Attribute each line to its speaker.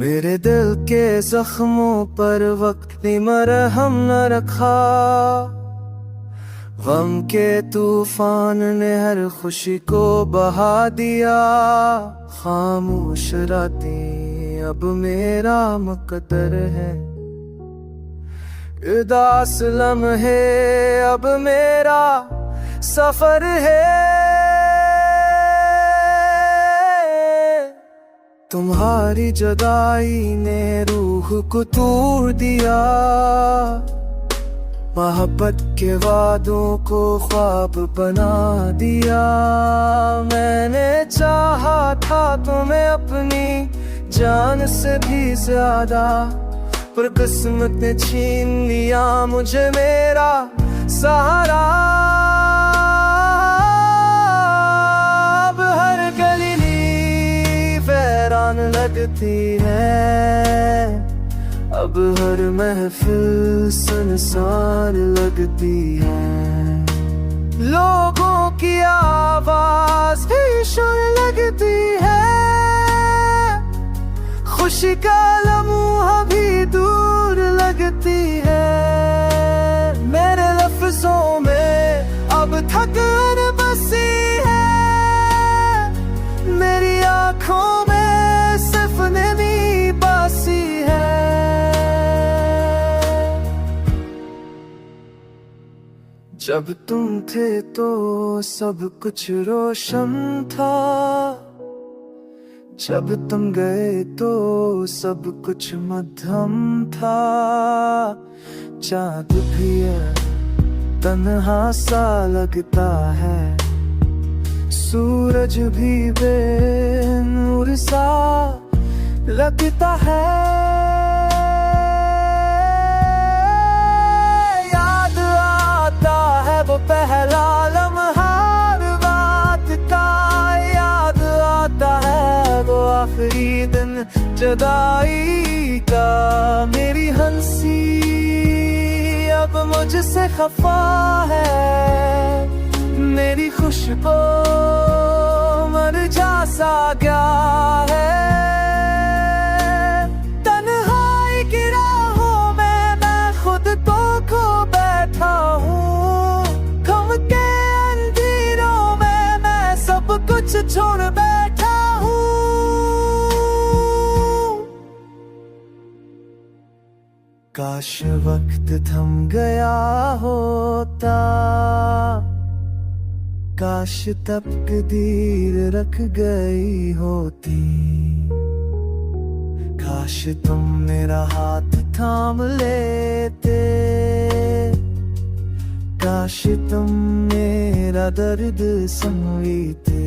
Speaker 1: मेरे दिल के जख्मों पर वक्त ने मरहम न रखा। गम के तूफान ने हर खुशी को बहा दिया। खामोश रातें अब मेरा मुकद्दर है, उदास लम्हे अब मेरा सफर है। तुम्हारी जुदाई ने रूह को तोड़ दिया, मोहब्बत के वादों को ख्वाब बना दिया। मैंने चाहा था तुम्हें अपनी जान से भी ज्यादा, पर किस्मत ने छीन लिया मुझे मेरा सहारा। अब हर गली वीरान लगती है, अब हर महफिल सुनसान लगती है। लोगों की आवाज भी सुन लगती है, खुशी का लम्हा भी दूर लगती है। मेरे लफ्जों में अब थकान बसी है, मेरी आंखों में सिर्फ नमी बसी है। जब तुम थे तो सब कुछ रोशन था, जब तुम गए तो सब कुछ मध्यम था। चाँद भी तन्हा सा लगता है, सूरज भी बेनूर सा लगता है। याद आता है वो पहला लम्हा बात का, याद आता है वो आखिरी दिन जुदाई का। मेरी हंसी अब मुझसे खफा है, मेरी खुशबू मर जा सा गया है। तन्हाई की राहों में मैं खुद को खो बैठा हूँ, गम के अंधेरों में मैं सब कुछ छोड़ बैठा हूँ। काश वक्त थम गया होता, काश तकदीर रख गई होती। काश तुम मेरा हाथ थाम लेते, काश तुम मेरा दर्द समझते।